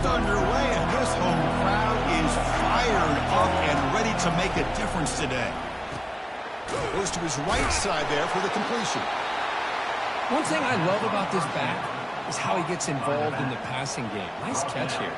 just underway, and this home crowd is fired up and ready to make a difference today. Goes to his right side there for the completion. One thing I love about this back is how he gets involved in the passing game. Nice catch here.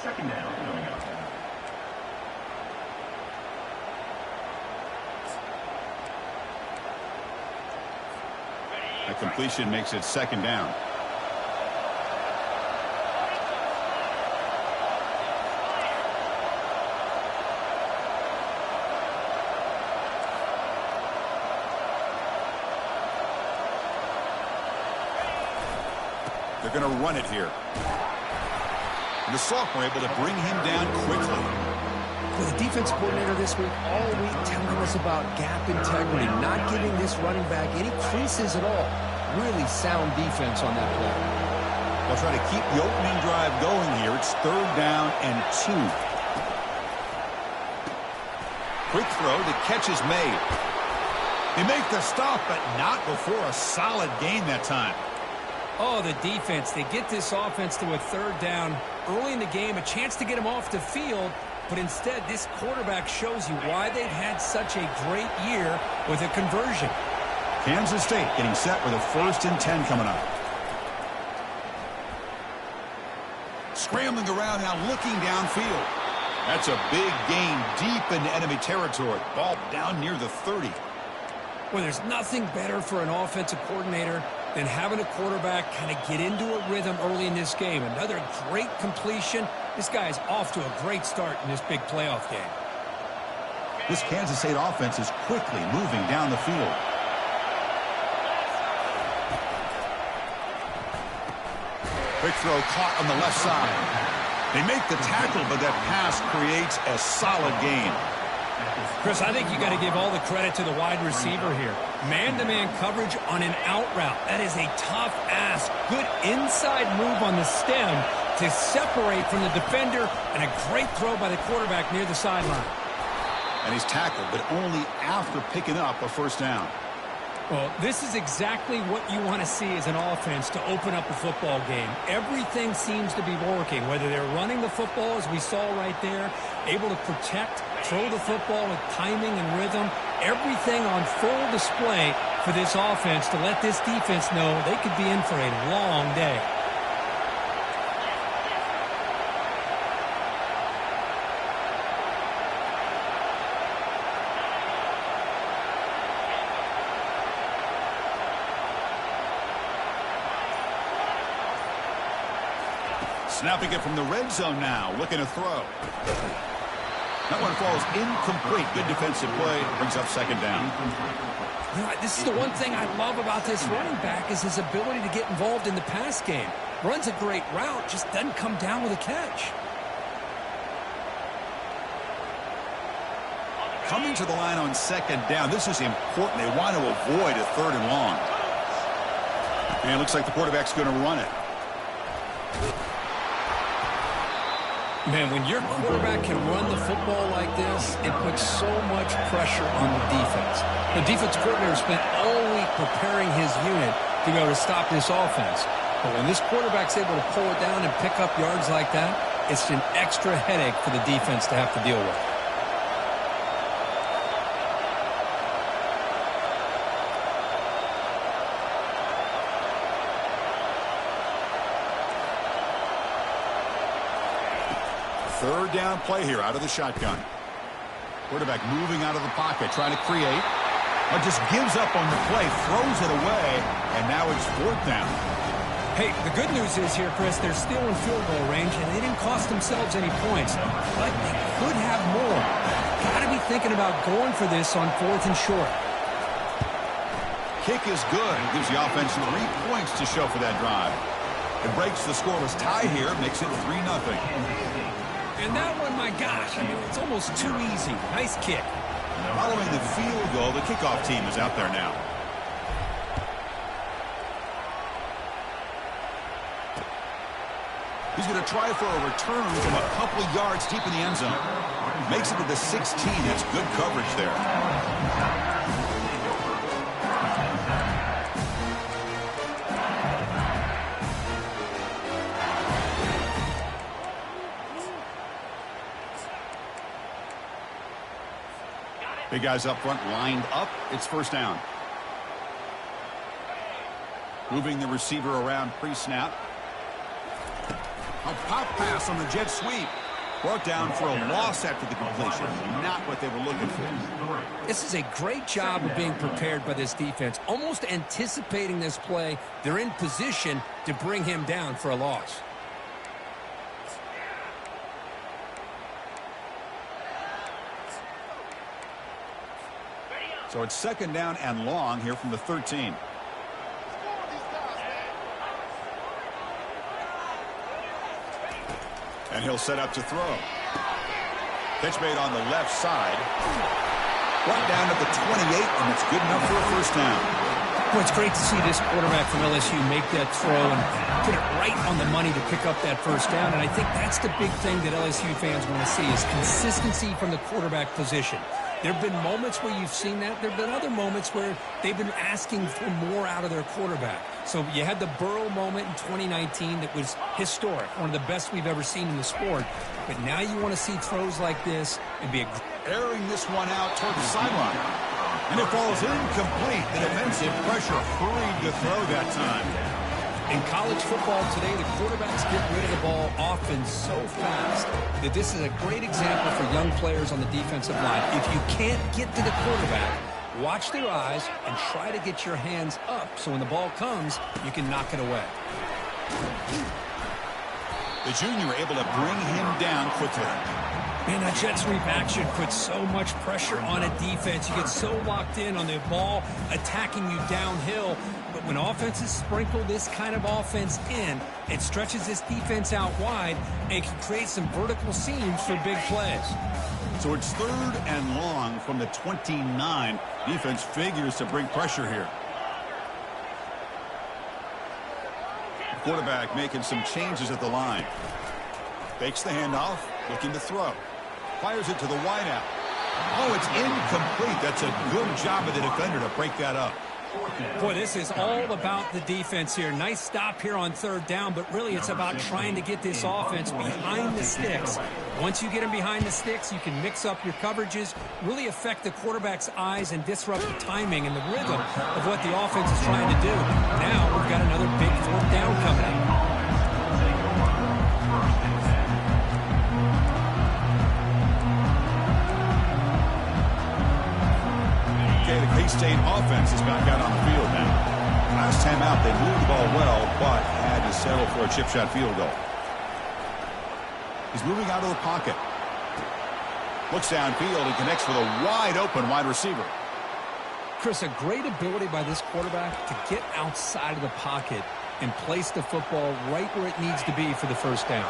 Second down coming up. A completion makes it second down. They're going to run it here. And the sophomore able to bring him down quickly. Well, the defense coordinator this week, all week telling us about gap integrity, not giving this running back any creases at all. Really sound defense on that play. They'll try to keep the opening drive going here. It's 3rd down and 2. Quick throw. The catch is made. They make the stop, but not before a solid gain that time. Oh, the defense. They get this offense to a 3rd down early in the game, a chance to get them off the field, but instead this quarterback shows you why they've had such a great year with a conversion. Kansas State getting set with a 1st and 10 coming up. Scrambling around now, looking downfield. That's a big gain deep into enemy territory. Ball down near the 30. Well, there's nothing better for an offensive coordinator than having a quarterback kind of get into a rhythm early in this game. Another great completion. This guy is off to a great start in this big playoff game. This Kansas State offense is quickly moving down the field. Quick throw caught on the left side. They make the tackle, but that pass creates a solid gain. Chris, I think you got to give all the credit to the wide receiver here. Man-to-man coverage on an out route. That is a tough ask. Good inside move on the stem to separate from the defender, and a great throw by the quarterback near the sideline. And he's tackled, but only after picking up a 1st down. Well, this is exactly what you want to see as an offense to open up a football game. Everything seems to be working, whether they're running the football, as we saw right there, able to protect, throw the football with timing and rhythm. Everything on full display for this offense to let this defense know they could be in for a long day. Snapping it from the red zone now, looking to throw. That one falls incomplete. Good defensive play, brings up 2nd down. You know, this is the one thing I love about this running back is his ability to get involved in the pass game. Runs a great route, just doesn't come down with a catch. Coming to the line on 2nd down. This is important. They want to avoid a 3rd and long. And it looks like the quarterback's going to run it. Man, when your quarterback can run the football like this, it puts so much pressure on the defense. The defense coordinator spent all week preparing his unit to be able to stop this offense. But when this quarterback's able to pull it down and pick up yards like that, it's an extra headache for the defense to have to deal with. Third down play here out of the shotgun. Quarterback moving out of the pocket, trying to create. But just gives up on the play, throws it away, and now it's 4th down. Hey, the good news is here, Chris, they're still in field goal range, and they didn't cost themselves any points. But they could have more. Got to be thinking about going for this on 4th and short. Kick is good. It gives the offense 3 points to show for that drive. It breaks the scoreless tie here, makes it 3-0. And that one, my gosh, I mean, it's almost too easy. Nice kick. Following the field goal, the kickoff team is out there now. He's going to try for a return from a couple of yards deep in the end zone. Makes it to the 16. That's good coverage there. Big guys up front lined up. It's first down. Moving the receiver around pre-snap. A pop pass on the jet sweep. Brought down for a loss after the completion. Not what they were looking for. This is a great job of being prepared by this defense. Almost anticipating this play. They're in position to bring him down for a loss. So it's second down and long here from the 13. And he'll set up to throw. Pitch made on the left side. Brought down at the 28, and it's good enough for a first down. Well, it's great to see this quarterback from LSU make that throw and put it right on the money to pick up that first down. And I think that's the big thing that LSU fans want to see is consistency from the quarterback position. There have been moments where you've seen that. There have been other moments where they've been asking for more out of their quarterback. So you had the Burrow moment in 2019 that was historic, one of the best we've ever seen in the sport. But now you want to see throws like this and be airing this one out toward the sideline. And it falls incomplete. The defensive pressure hurried to throw that time. In college football today, the quarterbacks get rid of the ball often so fast that this is a great example for young players on the defensive line. If you can't get to the quarterback, watch their eyes and try to get your hands up so when the ball comes, you can knock it away. The junior able to bring him down quickly. Man, that jet sweep action puts so much pressure on a defense. You get so locked in on the ball attacking you downhill. But when offenses sprinkle this kind of offense in, it stretches this defense out wide and can create some vertical seams for big plays. So it's third and long from the 29. Defense figures to bring pressure here. The quarterback making some changes at the line. Fakes the handoff, looking to throw. Fires it to the wideout. Oh, it's incomplete. That's a good job of the defender to break that up. Boy, this is all about the defense here. Nice stop here on third down, but really it's about trying to get this offense behind the sticks. Once you get them behind the sticks, you can mix up your coverages, really affect the quarterback's eyes and disrupt the timing and the rhythm of what the offense is trying to do. Now we've got another big fourth down coming up. Okay, the K-State offense is back out on the field now. Last time out, they moved the ball well, but had to settle for a chip shot field goal. He's moving out of the pocket. Looks downfield and connects with a wide-open wide receiver. Chris, a great ability by this quarterback to get outside of the pocket and place the football right where it needs to be for the first down.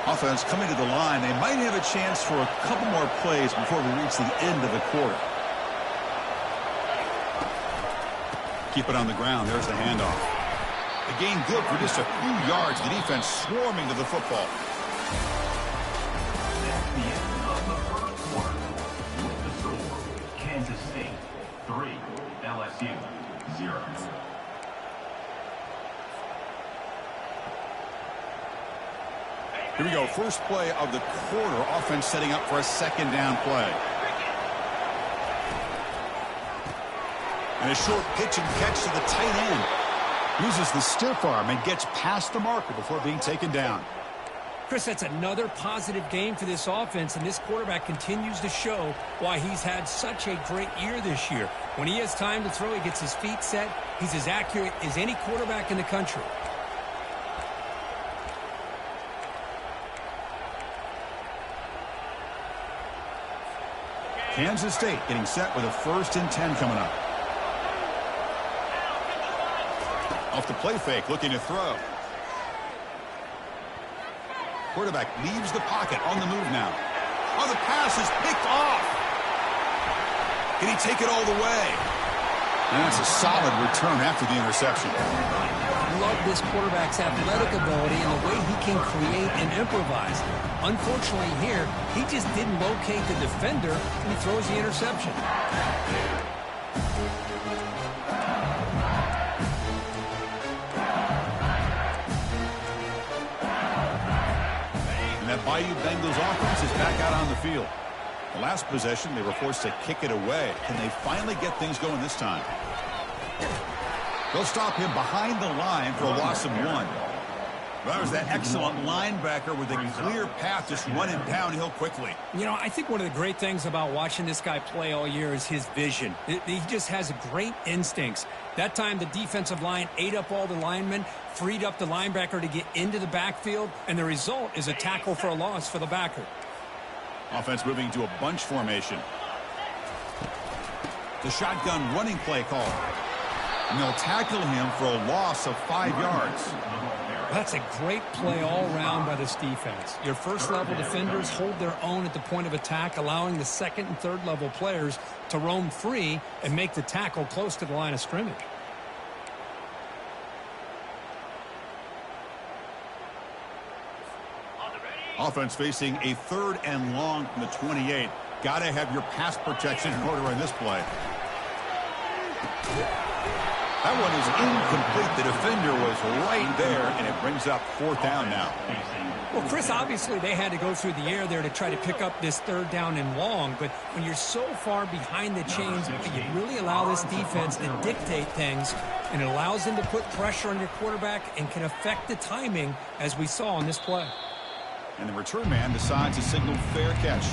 Offense coming to the line. They might have a chance for a couple more plays before we reach the end of the quarter. Keep it on the ground. There's the handoff. The gain good for just a few yards. The defense swarming to the football. That's the end of the first quarter. With the score, Kansas State 3, LSU 0. Here we go. First play of the quarter. Offense setting up for a second down play. And a short pitch and catch to the tight end. Uses the stiff arm and gets past the marker before being taken down. Chris, that's another positive game for this offense, and this quarterback continues to show why he's had such a great year this year. When he has time to throw, he gets his feet set. He's as accurate as any quarterback in the country. Kansas State getting set with a 1st and 10 coming up. Off the play fake, looking to throw. Quarterback leaves the pocket on the move now. Oh, the pass is picked off. Can he take it all the way? And that's a solid return after the interception. Love this quarterback's athletic ability and the way he can create and improvise. Unfortunately here, he just didn't locate the defender and he throws the interception. And that Bayou Bengals offense is back out on the field. The last possession, they were forced to kick it away. Can they finally get things going this time? They'll stop him behind the line for a loss of 1. That was that excellent linebacker with a clear path just running downhill quickly. You know, I think one of the great things about watching this guy play all year is his vision. He just has great instincts. That time the defensive line ate up all the linemen, freed up the linebacker to get into the backfield, and the result is a tackle for a loss for the backer. Offense moving to a bunch formation. The shotgun running play call. And they'll tackle him for a loss of 5 yards. That's a great play all around by this defense. Your first-level defenders hold their own at the point of attack, allowing the second and third-level players to roam free and make the tackle close to the line of scrimmage. Offense facing a 3rd and long from the 28. Got to have your pass protection in order in this play. That one is incomplete. The defender was right there, and it brings up 4th down now. Well, Chris, obviously they had to go through the air there to try to pick up this 3rd down and long, but when you're so far behind the chains, you really allow this defense to dictate things, and it allows them to put pressure on your quarterback and can affect the timing, as we saw on this play. And the return man decides to signal fair catch.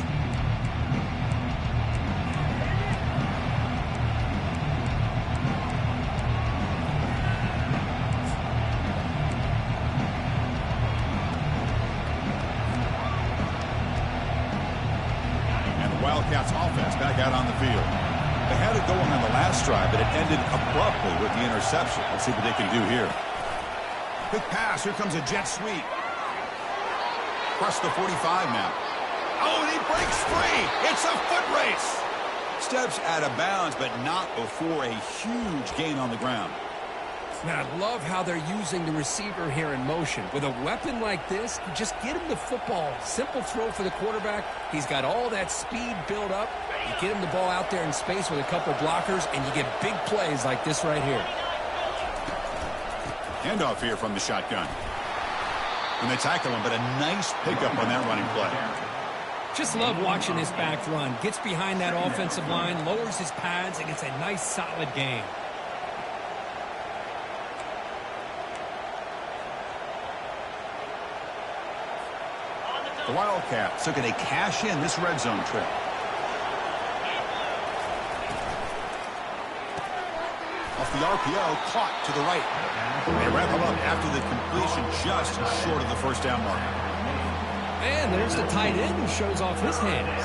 Wildcats offense back out on the field. They had it going on the last drive, but it ended abruptly with the interception. Let's see what they can do here. Quick pass. Here comes a jet sweep. Across the 45 now. Oh, and he breaks free. It's a foot race. Steps out of bounds, but not before a huge gain on the ground. Man, I love how they're using the receiver here in motion. With a weapon like this, just get him the football. Simple throw for the quarterback. He's got all that speed built up. You get him the ball out there in space with a couple blockers, and you get big plays like this right here. Handoff here from the shotgun. And they tackle him, but a nice pickup on that running play. Just love watching this back run. Gets behind that offensive line, lowers his pads, and gets a nice solid gain. The Wildcats looking to cash in this red zone trip. Off the RPO, caught to the right. They wrap him up after the completion just short of the 1st down mark. And there's the tight end who shows off his hands.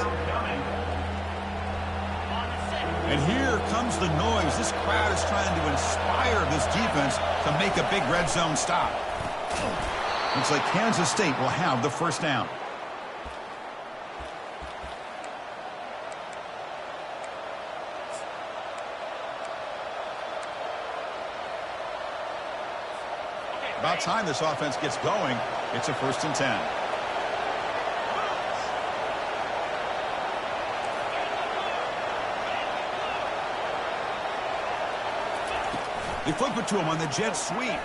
And here comes the noise. This crowd is trying to inspire this defense to make a big red zone stop. Looks like Kansas State will have the 1st down. About time this offense gets going. It's a 1st and 10. They flip it to him on the jet sweep.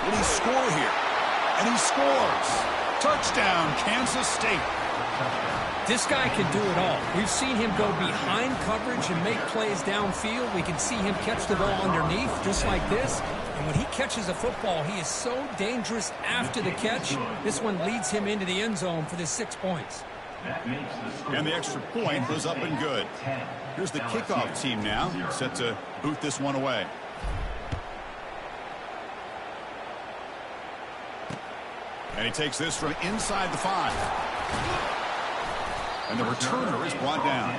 Will he score here? And he scores. Touchdown, Kansas State. This guy can do it all. We've seen him go behind coverage and make plays downfield. We can see him catch the ball underneath just like this. And when he catches a football, he is so dangerous after the catch. This one leads him into the end zone for the 6 points. And the extra point was up and good. Here's the kickoff team now, set to boot this one away. And he takes this from inside the 5. And the returner is brought down.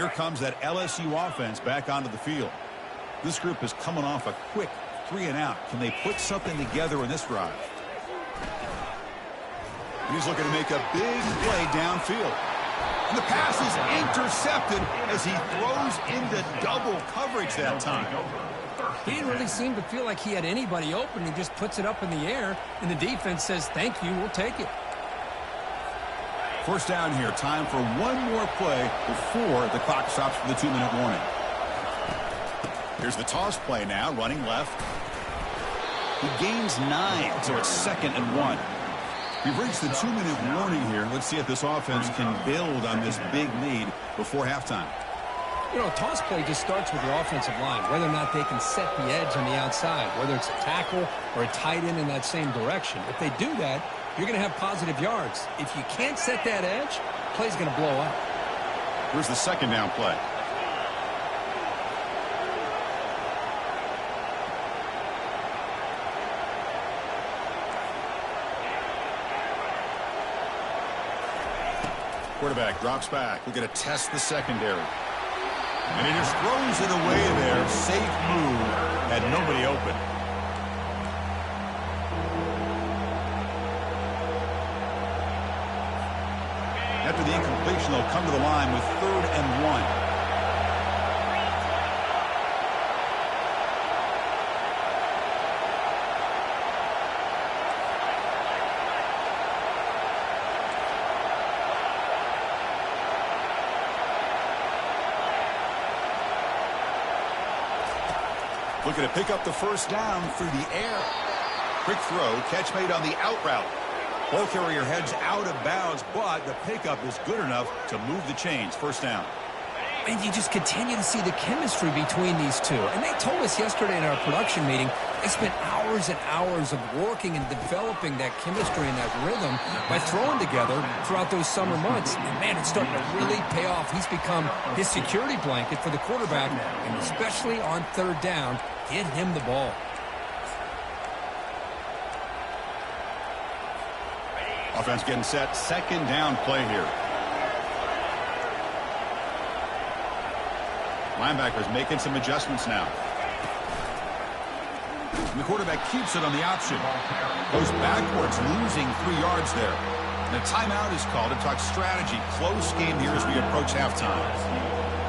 here comes that LSU offense back onto the field. This group is coming off a quick 3-and-out. Can they put something together in this drive? He's looking to make a big play downfield. And the pass is intercepted as he throws into double coverage that time. He didn't really seem to feel like he had anybody open. He just puts it up in the air, and the defense says, thank you, we'll take it. First down here. Time for one more play before the clock stops for the 2-minute warning. Here's the toss play now, running left. He gains 9, so it's 2nd and 1. We've reached the 2-minute warning here. Let's see if this offense can build on this big lead before halftime. You know, a toss play just starts with the offensive line, whether or not they can set the edge on the outside, whether it's a tackle or a tight end in that same direction. If they do that, you're going to have positive yards. If you can't set that edge, play's going to blow up. Here's the 2nd down play. Quarterback drops back. We're going to test the secondary. And he just throws it away there. Safe move. Had nobody open. After the incompletion, they'll come to the line with 3rd and 1. Looking to pick up the first down through the air. Quick throw, catch made on the out route. Ball carrier heads out of bounds, but the pickup is good enough to move the chains. First down. And you just continue to see the chemistry between these two. And they told us yesterday in our production meeting, they spent hours and hours of working and developing that chemistry and that rhythm by throwing together throughout those summer months. And, man, it's starting to really pay off. He's become his security blanket for the quarterback, and especially on 3rd down, get him the ball. Offense getting set. 2nd down play here. Linebackers making some adjustments now. And the quarterback keeps it on the option. Goes backwards, losing 3 yards there. And a timeout is called to talk strategy. Close game here as we approach halftime.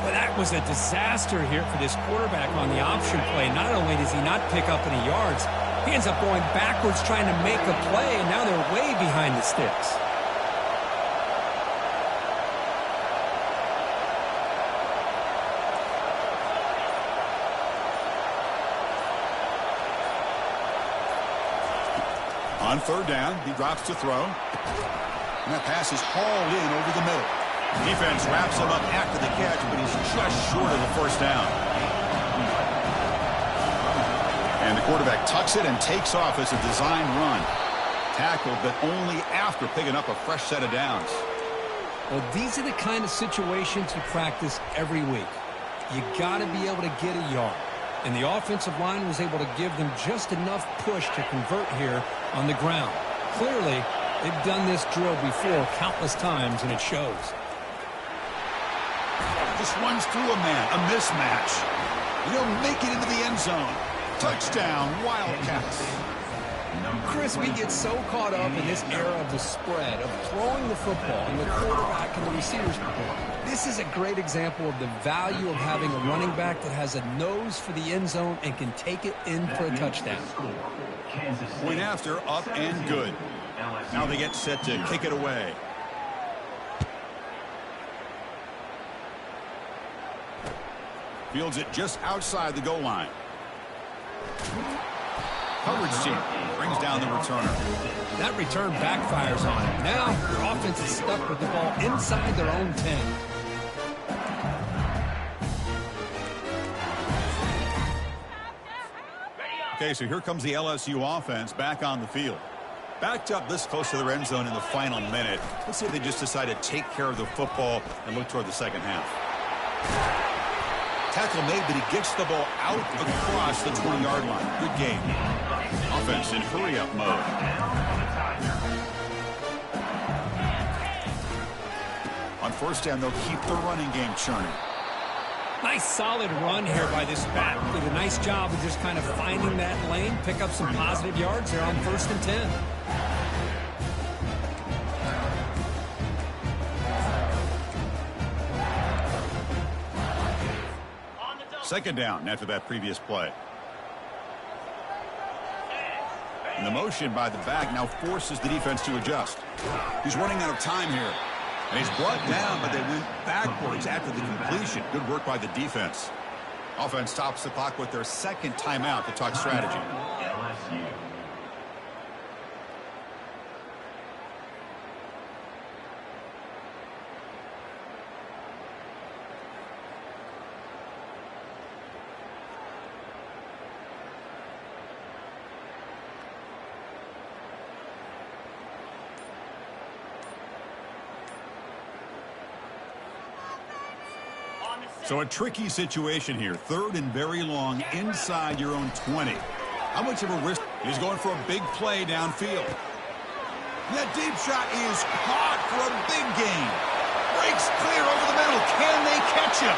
Well, that was a disaster here for this quarterback on the option play. Not only does he not pick up any yards, he ends up going backwards trying to make a play, and now they're way behind the sticks. On 3rd down, he drops to throw. And that pass is hauled in over the middle. Defense wraps him up after the catch, but he's just short of the first down. And the quarterback tucks it and takes off as a design run. Tackled, but only after picking up a fresh set of downs. Well, these are the kind of situations you practice every week. You got to be able to get a yard. And the offensive line was able to give them just enough push to convert here on the ground. Clearly, they've done this drill before countless times, and it shows. Just runs through a man, a mismatch. He'll make it into the end zone. Touchdown, Wildcats. Chris, we get so caught up in this era of the spread, of throwing the football, and the quarterback and the receivers. This is a great example of the value of having a running back that has a nose for the end zone and can take it in for a touchdown. Point after, up and good. Now they get set to kick it away. Fields it just outside the goal line. Coverage team brings down the returner. That return backfires on him. Now their offense is stuck with the ball inside their own 10. Okay, so here comes the LSU offense back on the field. Backed up this close to their end zone in the final minute. Let's see if they just decide to take care of the football and look toward the second half. Tackle made, but he gets the ball out across the 20-yard line. Good game. Offense in hurry-up mode. On first down, they'll keep the running game churning. Nice solid run here by this back. Did a nice job of just kind of finding that lane, pick up some positive yards there on 1st and 10. Second down after that previous play. And the motion by the back now forces the defense to adjust. He's running out of time here. And he's brought down, but they went backwards after the completion. Good work by the defense. Offense stops the clock with their second timeout to talk strategy. LSU. So a tricky situation here. 3rd and very long inside your own 20. How much of a risk? He's going for a big play downfield. That deep shot is caught for a big gain. Breaks clear over the middle. Can they catch him?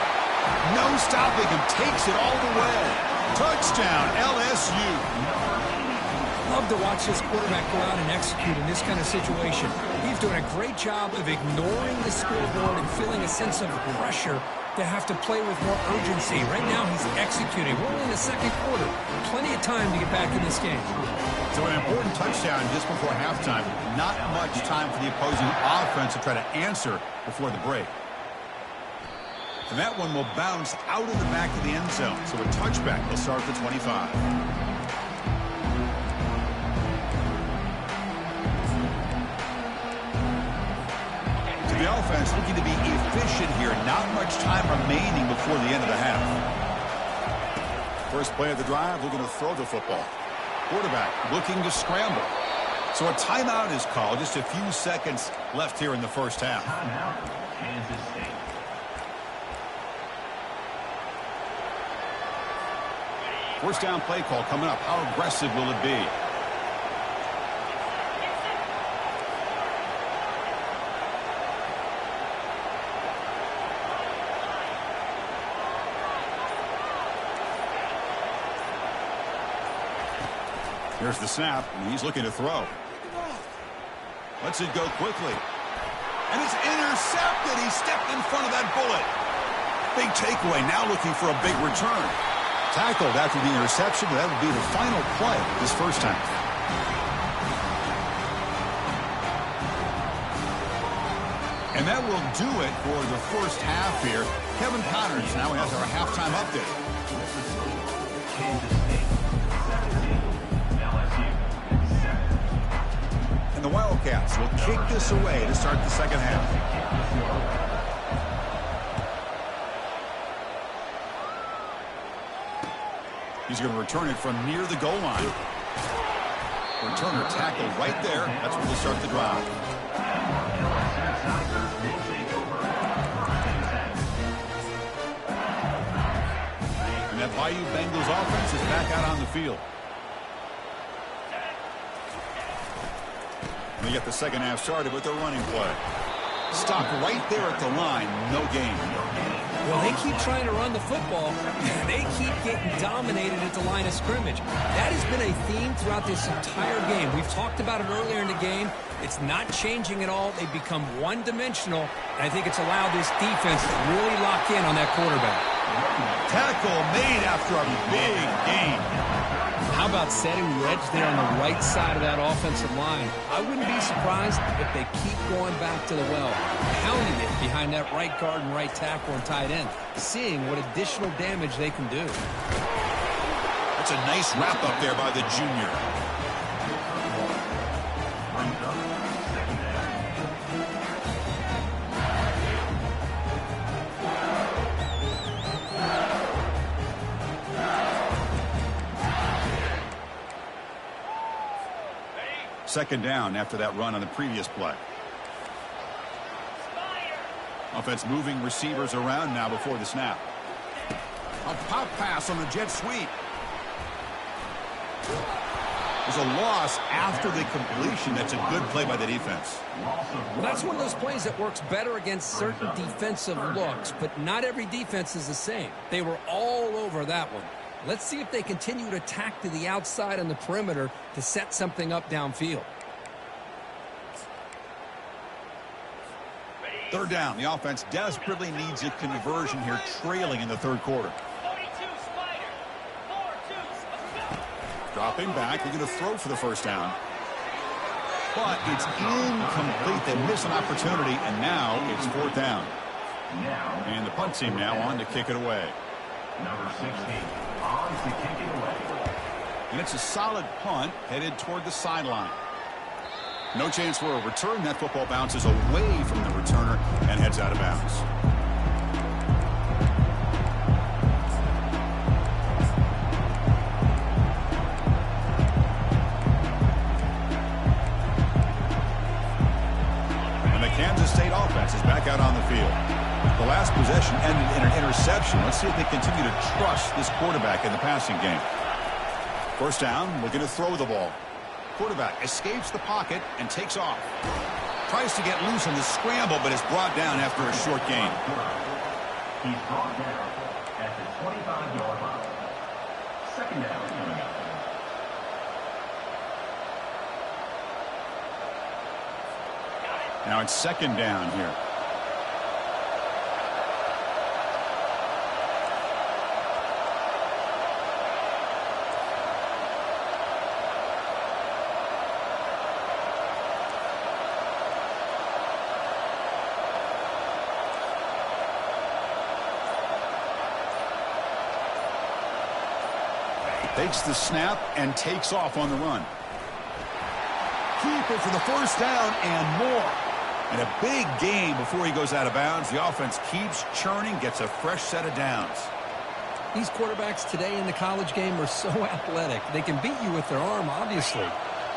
No stopping him. Takes it all the way. Touchdown, LSU. Love to watch this quarterback go out and execute in this kind of situation. He's doing a great job of ignoring the scoreboard and feeling a sense of pressure to have to play with more urgency. Right now he's executing. We're only in the 2nd quarter. Plenty of time to get back in this game. So an important touchdown just before halftime. Not much time for the opposing offense to try to answer before the break. And that one will bounce out of the back of the end zone. So a touchback will start at the 25. The offense looking to be efficient here. Not much time remaining before the end of the half. First play of the drive, looking to throw the football. Quarterback looking to scramble. So a timeout is called. Just a few seconds left here in the first half. Timeout, Kansas State. First down play call coming up. How aggressive will it be? Here's the snap, and he's looking to throw. Lets it go quickly. And it's intercepted. He stepped in front of that bullet. Big takeaway, now looking for a big return. Tackled after the interception. That would be the final play this first half. And that will do it for the first half here. Kevin Connors now has our halftime update. Kansas State, 17. And the Wildcats will kick this away to start the second half. He's going to return it from near the goal line. Returner tackled right there. That's where we'll start the drive. And that Bayou Bengals offense is back out on the field. They get the second half started with their running play. Stop right there at the line. No gain. Well, they keep trying to run the football, and they keep getting dominated at the line of scrimmage. That has been a theme throughout this entire game. We've talked about it earlier in the game. It's not changing at all. They've become one-dimensional, and I think it's allowed this defense to really lock in on that quarterback. Tackle made after a big gain. How about setting the edge there on the right side of that offensive line? I wouldn't be surprised if they keep going back to the well, pounding it behind that right guard and right tackle and tight end, seeing what additional damage they can do. That's a nice wrap up there by the junior. Second down after that run on the previous play. Offense moving receivers around now before the snap. A pop pass on the jet sweep. There's a loss after the completion. That's a good play by the defense. Well, that's one of those plays that works better against certain defensive looks, but not every defense is the same. They were all over that one. Let's see if they continue to attack to the outside on the perimeter to set something up downfield. Third down. The offense desperately needs a conversion here, trailing in the third quarter. Dropping back. They're going to throw for the first down. But it's incomplete. They miss an opportunity, and now it's fourth down. And the punt team now on to kick it away. Number 16 on to kick it away. And it's a solid punt headed toward the sideline. No chance for a return. That football bounces away from the returner and heads out of bounds. And the Kansas State offense is back out on the field. The last possession ended in an interception. Let's see if they continue to trust this quarterback in the passing game. First down, looking to throw the ball. Quarterback escapes the pocket and takes off. Tries to get loose in the scramble, but is brought down after a short gain. He's brought down at the 25-yard line. Second down coming up. Now it's second down here. Takes the snap and takes off on the run. Keep it for the first down and more. And a big gain before he goes out of bounds. The offense keeps churning, gets a fresh set of downs. These quarterbacks today in the college game are so athletic. They can beat you with their arm, obviously.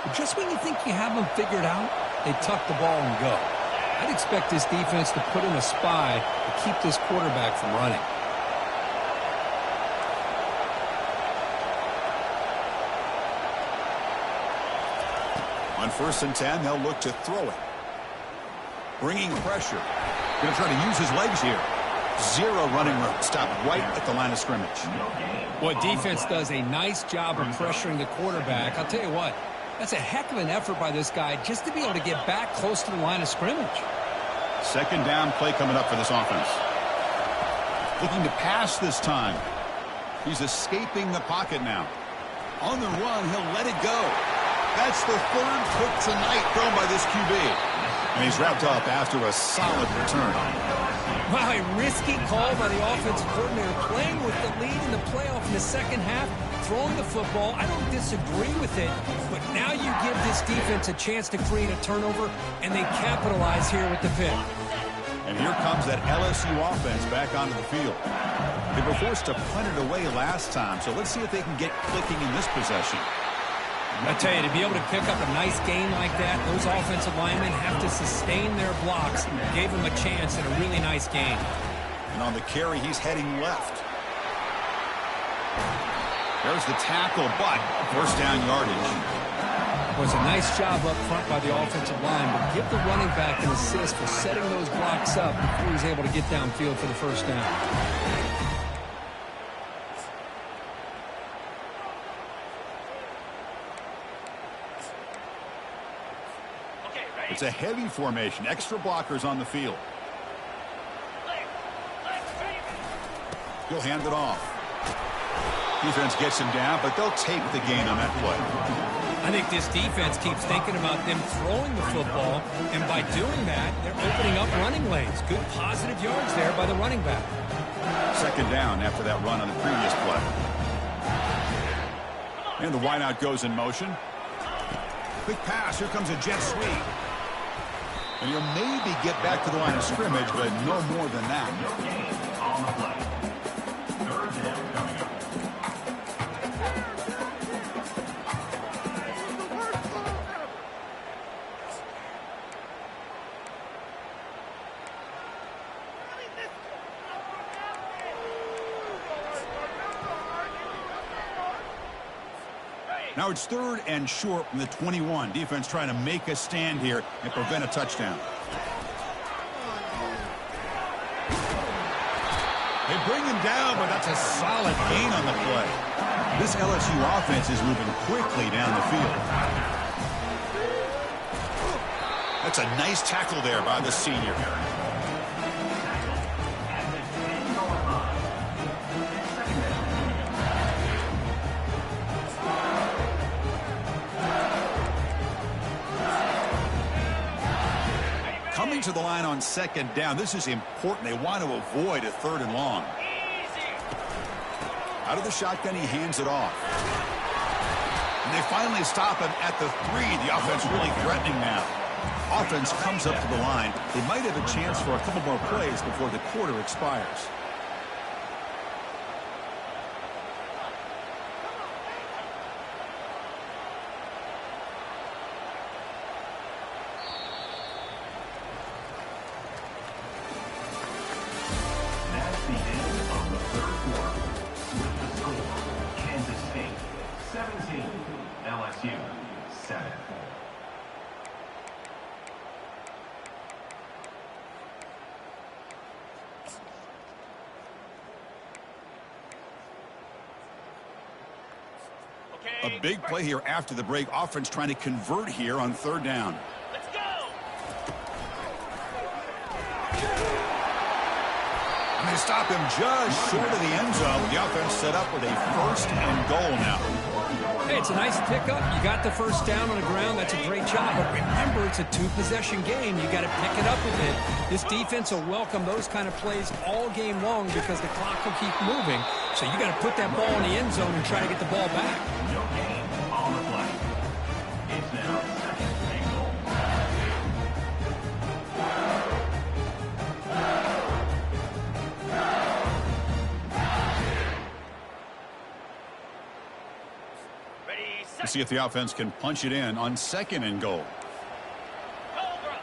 But just when you think you have them figured out, they tuck the ball and go. I'd expect this defense to put in a spy to keep this quarterback from running. On 1st and 10, they'll look to throw it. Bringing pressure. Going to try to use his legs here. Zero running room. Stop right at the line of scrimmage. Boy, defense does a nice job of pressuring the quarterback. I'll tell you what, that's a heck of an effort by this guy just to be able to get back close to the line of scrimmage. Second down play coming up for this offense. Looking to pass this time. He's escaping the pocket now. On the run, he'll let it go. That's the third pick tonight thrown by this QB. And he's wrapped up after a solid return. Wow, a risky call by the offensive coordinator, playing with the lead in the playoff in the second half, throwing the football. I don't disagree with it, but now you give this defense a chance to create a turnover, and they capitalize here with the pick. And here comes that LSU offense back onto the field. They were forced to punt it away last time, so let's see if they can get clicking in this possession. I tell you, to be able to pick up a nice gain like that, those offensive linemen have to sustain their blocks. Gave them a chance and a really nice gain. And on the carry, he's heading left. There's the tackle, but first down yardage. It was a nice job up front by the offensive line, but give the running back an assist for setting those blocks up before he's able to get downfield for the first down. It's a heavy formation. Extra blockers on the field. He'll hand it off. Defense gets him down, but they'll take the gain on that play. I think this defense keeps thinking about them throwing the football, and by doing that, they're opening up running lanes. Good positive yards there by the running back. Second down after that run on the previous play. And the wideout goes in motion. Quick pass. Here comes a jet sweep. And he'll maybe get back to the line of scrimmage, but no more than that. On the play. Third down coming up. Now it's 3rd and short from the 21. Defense trying to make a stand here and prevent a touchdown. They bring him down, but that's a solid gain on the play. This LSU offense is moving quickly down the field. That's a nice tackle there by the senior. Coming to the line on 2nd down. This is important. They want to avoid a 3rd and long. Out of the shotgun, he hands it off. And they finally stop him at the 3. The offense really threatening now. Offense comes up to the line. They might have a chance for a couple more plays before the quarter expires. That's the end of the 3rd quarter. With the score, Kansas State 17, LSU 7. A big play here after the break. Offense trying to convert here on 3rd down. Let's go. And they stop him just short of the end zone. The offense set up with a 1st and goal now. Hey, it's a nice pickup. You got the 1st down on the ground. That's a great job. But remember, it's a 2-possession game. You got to pick it up a bit. This defense will welcome those kind of plays all game long because the clock will keep moving. So you got to put that ball in the end zone and try to get the ball back. No gain on the play. It's now 2nd and goal. Ready, Let's set, see if the offense can punch it in on 2nd and goal. Cobra.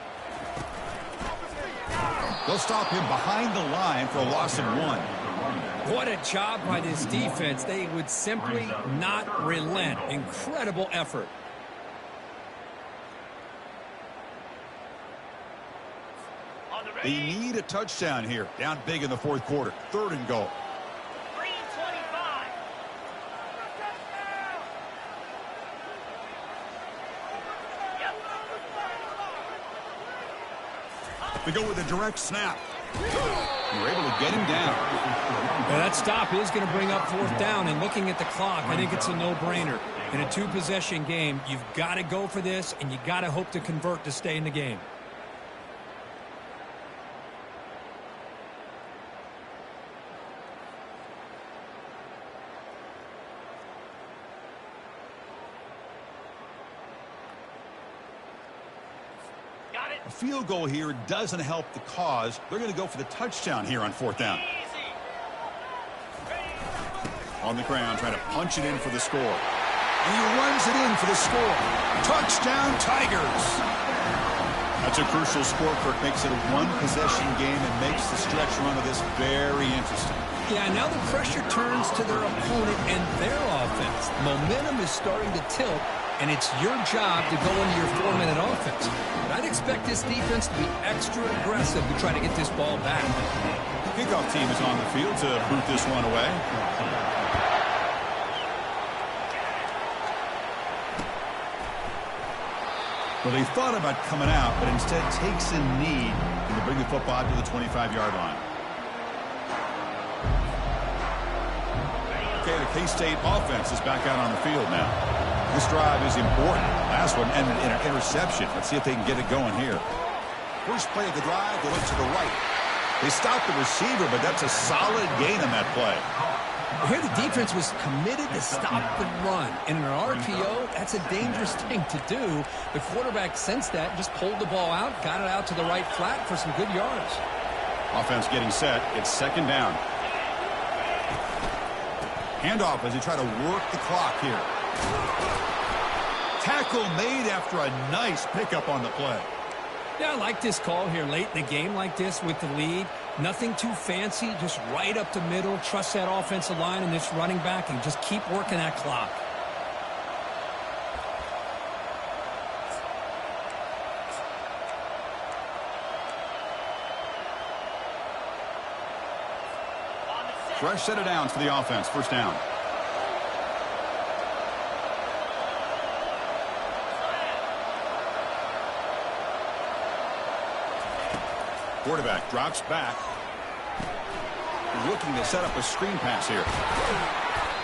They'll stop him behind the line for a loss of 1. What a job by this defense. They would simply not relent. Incredible effort. On the They ready. need a touchdown here. Down big in the 4th quarter. 3rd and goal. 3:25. Yep. They go with a direct snap. You're able to get him down. Now that stop is going to bring up 4th down, and looking at the clock, I think it's a no-brainer. In a 2-possession game, you've got to go for this, and you got to hope to convert to stay in the game. Got it. A field goal here doesn't help the cause. They're going to go for the touchdown here on 4th down. Easy. Ready. On the ground, trying to punch it in for the score. And he runs it in for the score. Touchdown, Tigers! That's a crucial score. Kirk makes it a 1-possession game and makes the stretch run of this very interesting. Yeah, now the pressure turns to their opponent and their offense. Momentum is starting to tilt, and it's your job to go into your 4-minute offense. But I'd expect this defense to be extra aggressive to try to get this ball back. The kickoff team is on the field to boot this one away. Well, they thought about coming out, but instead takes a knee and to bring the football to the 25-yard line. Okay, the K-State offense is back out on the field now. This drive is important. Last one ended in an interception. Let's see if they can get it going here. First play of the drive, they look to the right. They stopped the receiver, but that's a solid gain on that play. Here the defense was committed to stop the run. And in an RPO, that's a dangerous thing to do. The quarterback sensed that, just pulled the ball out, got it out to the right flat for some good yards. Offense getting set. It's 2nd down. Handoff as they try to work the clock here. Tackle made after a nice pickup on the play. Yeah, I like this call here late in the game like this with the lead. Nothing too fancy, just right up the middle. Trust that offensive line and this running back and just keep working that clock. Fresh set of downs for the offense. First down. Quarterback drops back. Looking to set up a screen pass here.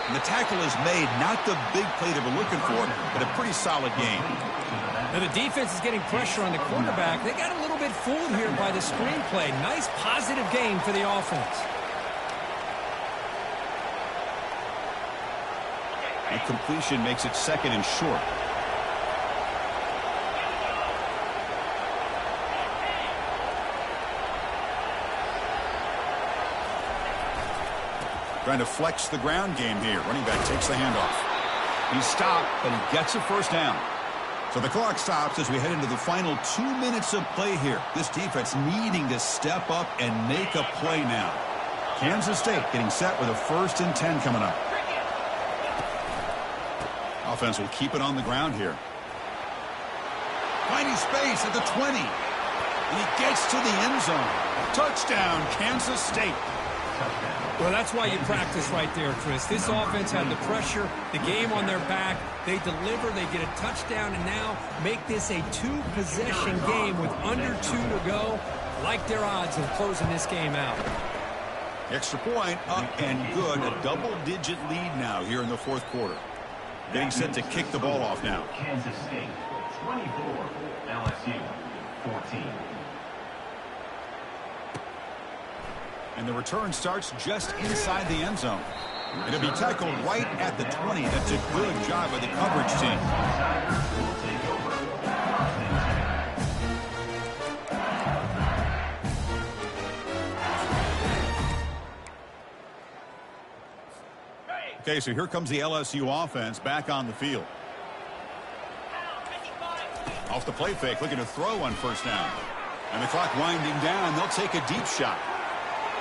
And the tackle is made. Not the big play they were looking for, but a pretty solid game. Now the defense is getting pressure on the quarterback. They got a little bit fooled here by the screen play. Nice positive game for the offense. And completion makes it second and short. Trying to flex the ground game here. Running back takes the handoff. He's stopped, but he gets a first down. So the clock stops as we head into the final 2 minutes of play here. This defense needing to step up and make a play now. Kansas State getting set with a 1st and 10 coming up. Offense will keep it on the ground here. Finding space at the 20. And he gets to the end zone. Touchdown, Kansas State. Well, that's why you practice right there, Chris. This offense had the pressure, the game on their back. They deliver, they get a touchdown, and now make this a 2-possession game with under 2 to go. Like their odds of closing this game out. Extra point up and good. A double-digit lead now here in the 4th quarter. Getting set to kick the ball off now. Kansas State 24, LSU 14. And the return starts just inside the end zone. It'll be tackled right at the 20. That's a good job by the coverage team. Okay, so here comes the LSU offense back on the field. Off the play fake, looking to throw on first down. And the clock winding down. They'll take a deep shot.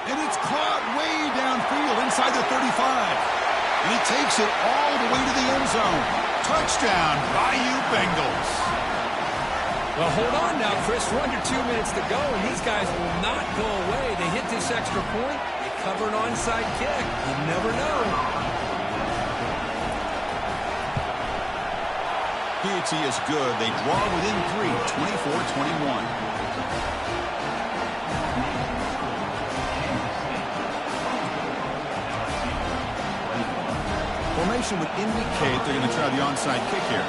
And it's caught way downfield inside the 35. And he takes it all the way to the end zone. Touchdown, Bayou Bengals. Well, hold on now, Chris. We're under 2 minutes to go, and these guys will not go away. They hit this extra point. They cover an onside kick. You never know. PAT is good. They draw within 3, 24-21. Formation would indicate they're going to try the onside kick here.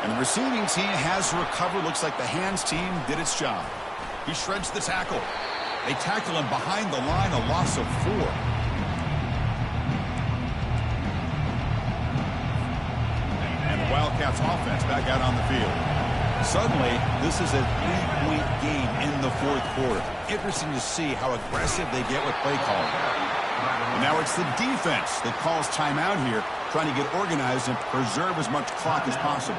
And the receiving team has recovered. Looks like the hands team did its job. He shreds the tackle. They tackle him behind the line, a loss of 4. And the Wildcats offense back out on the field. Suddenly, this is a 3-point game in the 4th quarter. Interesting to see how aggressive they get with play calling. And now it's the defense that calls timeout here, trying to get organized and preserve as much clock as possible.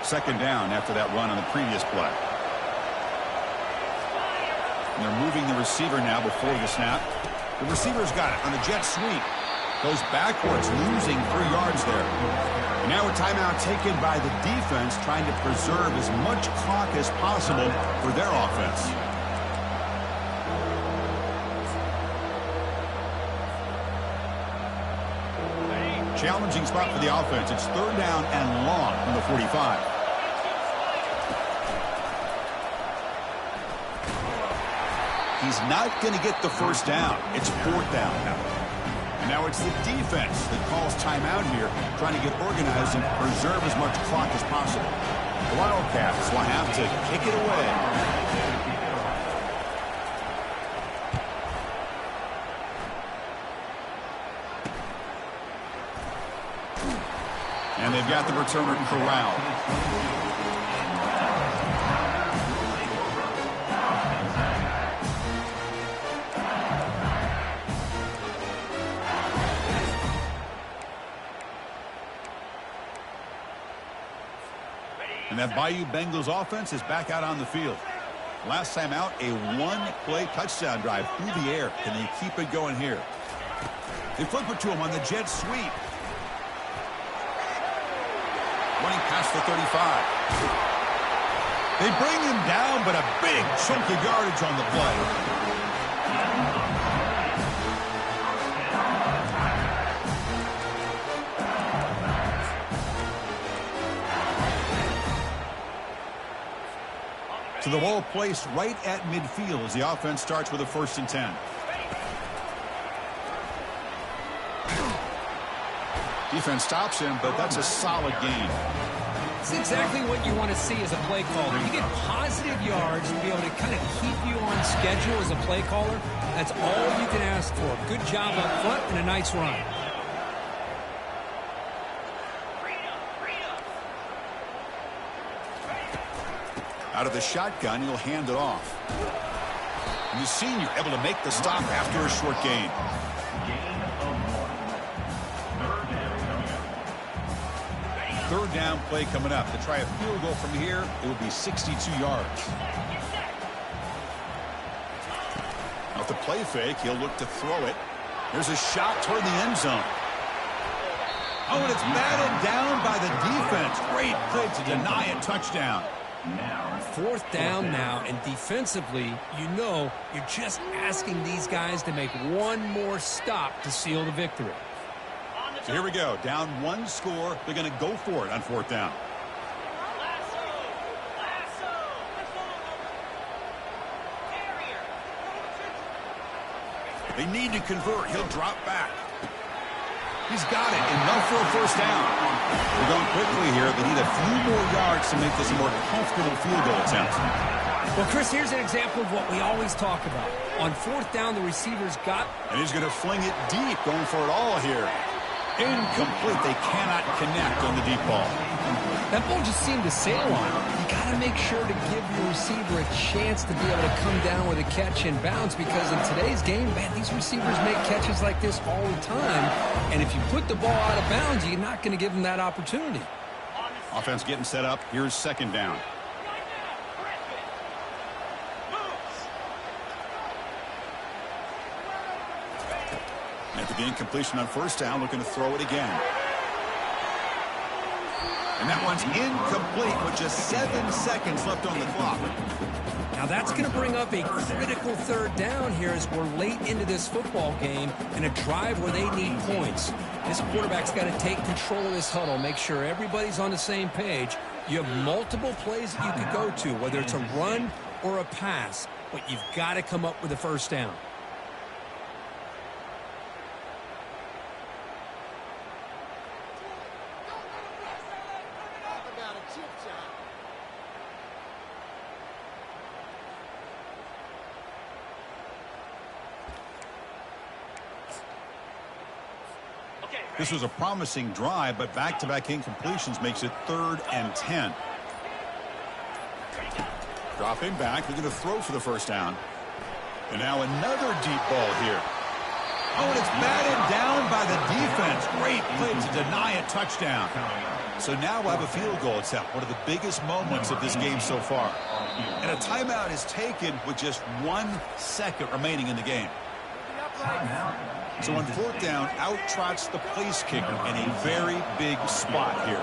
Second down after that run on the previous play. And they're moving the receiver now before the snap. The receiver's got it on a jet sweep. Goes backwards, losing 3 yards there. And now a timeout taken by the defense, trying to preserve as much clock as possible for their offense. Challenging spot for the offense. It's 3rd down and long from the 45. He's not going to get the first down. It's 4th down now. And now it's the defense that calls timeout here, trying to get organized and preserve as much clock as possible. The Wildcats will have to kick it away. And they've got the returner corralled. And that Bayou Bengals offense is back out on the field. Last time out, a one-play touchdown drive through the air. Can they keep it going here? They flip it to him on the jet sweep. Running past the 35. They bring him down, but a big chunk of yardage on the play. So the ball placed right at midfield as the offense starts with a 1st and 10. Defense stops him, but that's a solid gain. It's exactly what you want to see as a play caller. You get positive yards to be able to kind of keep you on schedule as a play caller. That's all you can ask for. Good job up front and a nice run. Out of the shotgun, he'll hand it off. And the senior able to make the stop after a short gain. Third down play coming up. To try a field goal from here, it would be 62 yards. Off the play fake, he'll look to throw it. There's a shot toward the end zone. Oh, and it's batted down by the defense. Great play to deny a touchdown. 4th down now, and defensively, you know you're just asking these guys to make one more stop to seal the victory. So here we go. Down 1 score. They're going to go for it on 4th down. They need to convert. He'll drop back. He's got it. Enough for a 1st down. They're going quickly here. They need a few more yards to make this a more comfortable field goal attempt. Well, Chris, here's an example of what we always talk about. On 4th down, the receivers got... And he's going to fling it deep, going for it all here. Incomplete. They cannot connect on the deep ball. That ball just seemed to sail on. You got to make sure to give your receiver a chance to be able to come down with a catch in bounds, because in today's game, man, these receivers make catches like this all the time. And if you put the ball out of bounds, you're not going to give them that opportunity. Offense getting set up. Here's 2nd down. After the incompletion on 1st down, looking to throw it again. And that one's incomplete with just 7 seconds left on the clock. Now that's going to bring up a critical 3rd down here as we're late into this football game and a drive where they need points. This quarterback's got to take control of this huddle, make sure everybody's on the same page. You have multiple plays that you could go to, whether it's a run or a pass, but you've got to come up with a 1st down. This was a promising drive, but back-to-back incompletions makes it 3rd and 10. Dropping back, they're going to throw for the 1st down. And now another deep ball here. Oh, and it's batted down by the defense. Great play to deny a touchdown. So now we'll have a field goal attempt, one of the biggest moments of this game so far. And a timeout is taken with just 1 second remaining in the game. So on 4th down, out trots the place kicker in a very big spot here.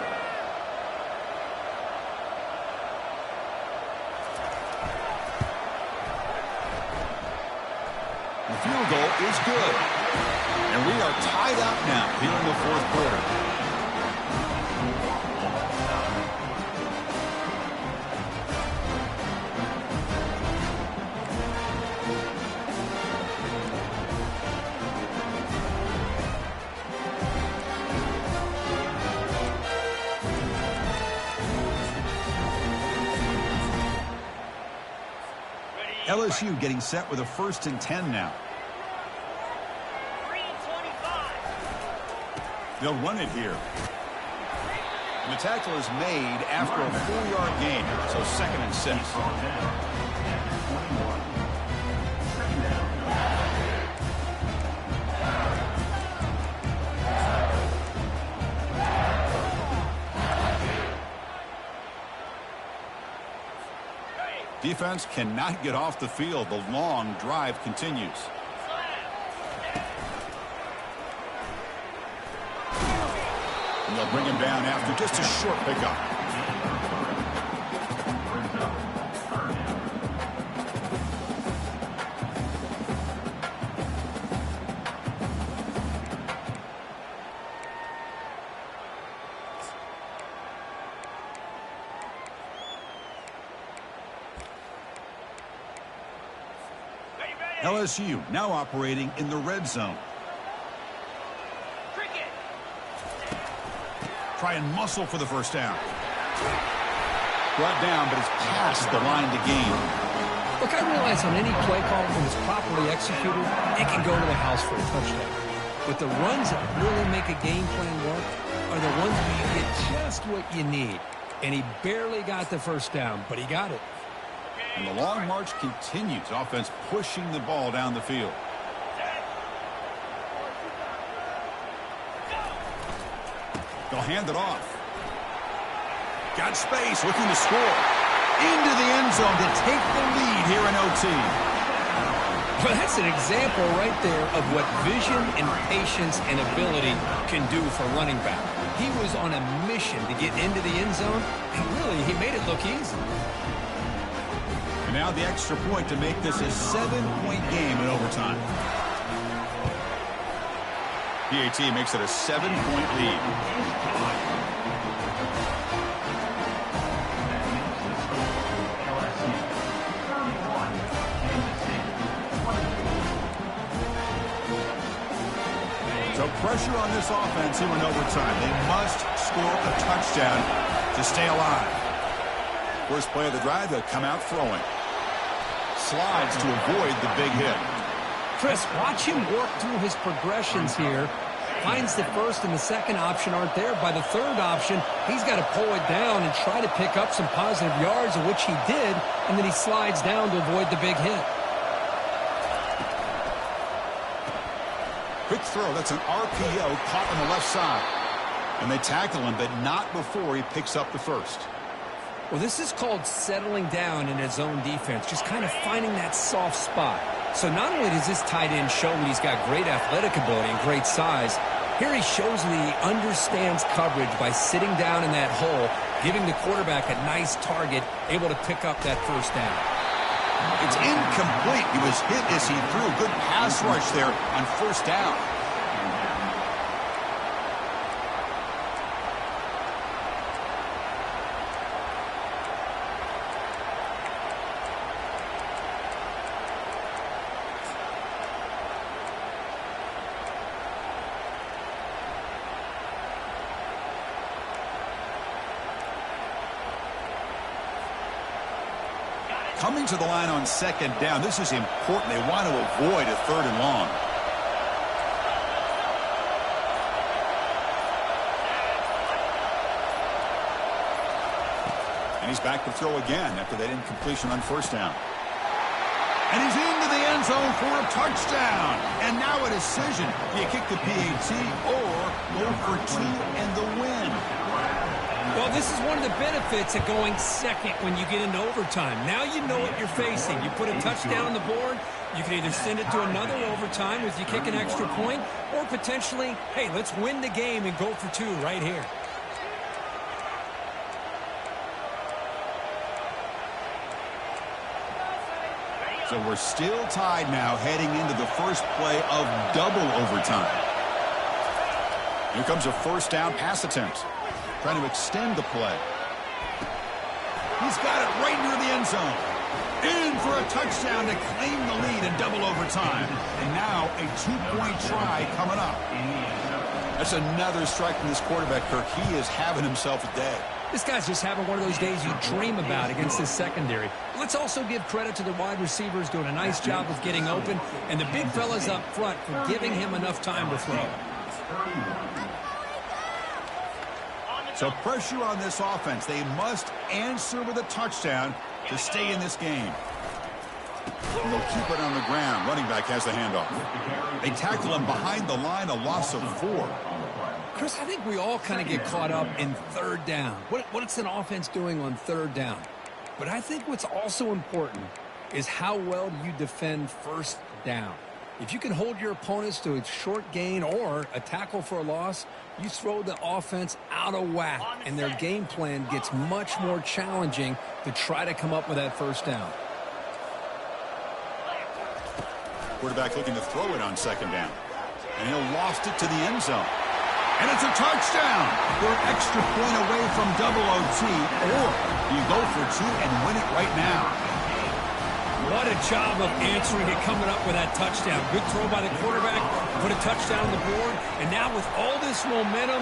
The field goal is good. And we are tied up now here in the 4th quarter. LSU getting set with a 1st and 10 now. 3:25. They'll run it here. And the tackle is made after a 4-yard gain, so 2nd and 6. Defense cannot get off the field. The long drive continues. And they'll bring him down after just a short pickup. LSU now operating in the red zone. Cricket. Try and muscle for the first down. Brought down, but it's past the line to gain. Look, I realize on any play call, when it's properly executed, it can go to the house for a touchdown. But the runs that really make a game plan work are the ones where you get just what you need. And he barely got the first down, but he got it. And the long march continues. Offense pushing the ball down the field. They'll hand it off. Got space, looking to score. Into the end zone to take the lead here in OT. Well, that's an example right there of what vision and patience and ability can do for running back. He was on a mission to get into the end zone, and really, he made it look easy. And now the extra point to make this a 7-point game in overtime. PAT makes it a 7-point lead. So pressure on this offense here in overtime. They must score a touchdown to stay alive. First play of the drive, they'll come out throwing. Slides to avoid the big hit. Chris, watch him work through his progressions here. Finds the first and the second option aren't there. By the third option, he's got to pull it down and try to pick up some positive yards, of which he did, and then he slides down to avoid the big hit. Quick throw, that's an RPO caught on the left side. And they tackle him, but not before he picks up the first. Well, this is called settling down in his own defense, just kind of finding that soft spot. So not only does this tight end show that he's got great athletic ability and great size, here he shows that he understands coverage by sitting down in that hole, giving the quarterback a nice target, able to pick up that first down. It's incomplete. He was hit as he threw. Good pass rush there on first down. Coming to the line on second down. This is important. They want to avoid a third and long. And he's back to throw again after that incompletion on first down. And he's into the end zone for a touchdown. And now a decision. Do you kick the PAT or go for two and the win? Well, this is one of the benefits of going second when you get into overtime. Now you know what you're facing. You put a touchdown on the board, you can either send it to another overtime if you kick an extra point, or potentially, hey, let's win the game and go for two right here. So we're still tied now heading into the first play of double overtime. Here comes a first down pass attempt. Trying to extend the play. He's got it right near the end zone. In for a touchdown to claim the lead in double overtime. And now a two-point try coming up. That's another strike from this quarterback, Kirk. He is having himself a day. This guy's just having one of those days you dream about against this secondary. Let's also give credit to the wide receivers doing a nice job of getting open, and the big fellas up front for giving him enough time to throw. So pressure on this offense. They must answer with a touchdown to stay in this game. And they'll keep it on the ground. Running back has the handoff. They tackle him behind the line, a loss of 4. Chris, I think we all kind of get caught up in third down. What's an offense doing on third down? But I think what's also important is how well you defend first down. If you can hold your opponents to a short gain or a tackle for a loss, you throw the offense out of whack, and their game plan gets much more challenging to try to come up with that first down. Quarterback looking to throw it on second down. And he'll lost it to the end zone. And it's a touchdown. They're an extra point away from double OT, or you go for two and win it right now. What a job of answering it, coming up with that touchdown. Good throw by the quarterback, put a touchdown on the board, and now with all this momentum,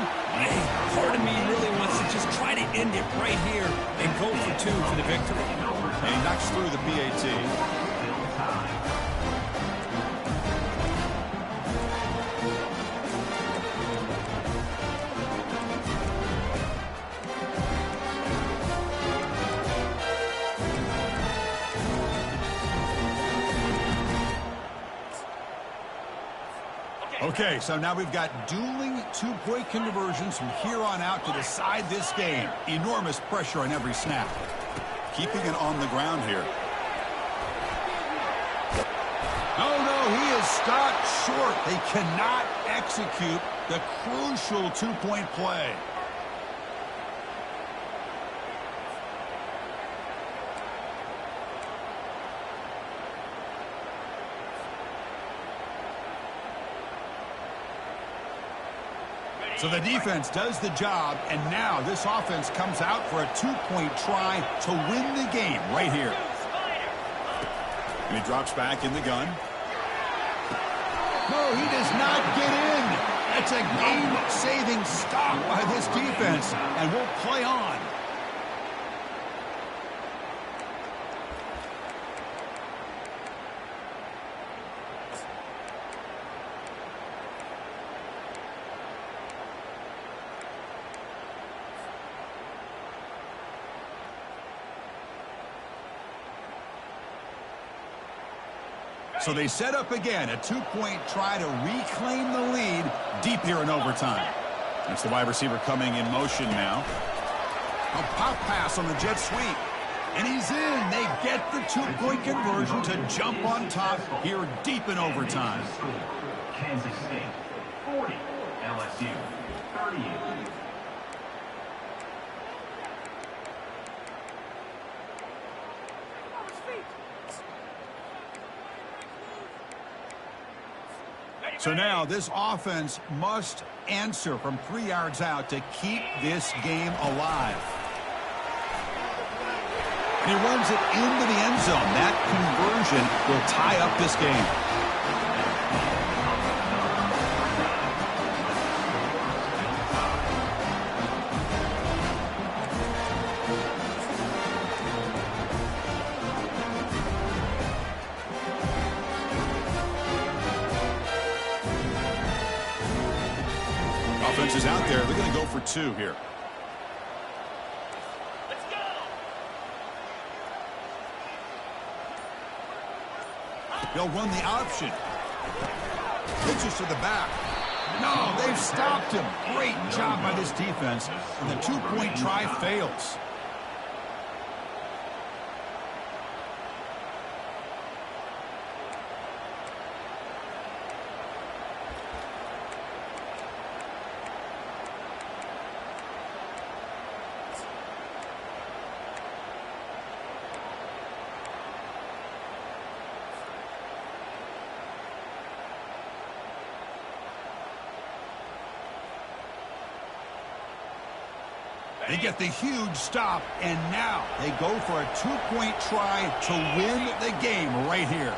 part of me really wants to just try to end it right here and go for two for the victory. And he knocks through the PAT. Okay, so now we've got dueling two-point conversions from here on out to decide this game. Enormous pressure on every snap. Keeping it on the ground here. Oh, no, he is stopped short. They cannot execute the crucial two-point play. So the defense does the job, and now this offense comes out for a two-point try to win the game right here. And he drops back in the gun. No, he does not get in. That's a game-saving stop by this defense, and we'll play on. So they set up again, a two-point try to reclaim the lead deep here in overtime. That's the wide receiver coming in motion now. A pop pass on the jet sweep. And he's in. They get the two-point conversion to jump on top here deep in overtime. Kansas State 40, LSU 38. So now this offense must answer from 3 yards out to keep this game alive. And he runs it into the end zone. That conversion will tie up this game. Offense is out there. They're going to go for two here. Let's go. They'll run the option. Pitches to the back. No, they've stopped him. Great job by this defense. And the two-point try fails. They get the huge stop, and now they go for a two-point try to win the game right here.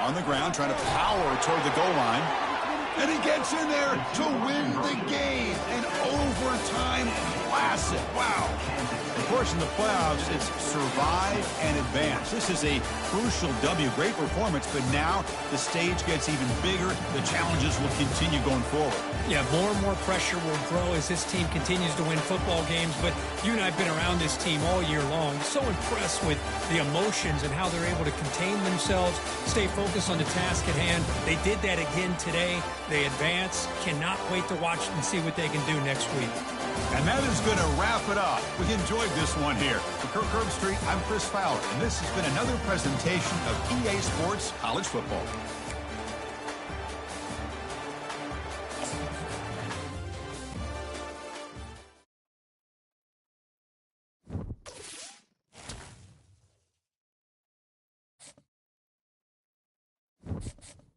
On the ground, trying to power toward the goal line. And he gets in there to win the game. An overtime classic. Wow. Of course, in the playoffs, it's survive and advance. This is a crucial W. Great performance, but now the stage gets even bigger. The challenges will continue going forward. Yeah, more and more pressure will grow as this team continues to win football games, but you and I have been around this team all year long. So impressed with the emotions and how they're able to contain themselves, stay focused on the task at hand. They did that again today. They advanced advance. Cannot wait to watch and see what they can do next week. And that is going to wrap it up. We enjoyed this one here. For Kirk Herbstreit, I'm Chris Fowler, and this has been another presentation of EA Sports College Football. You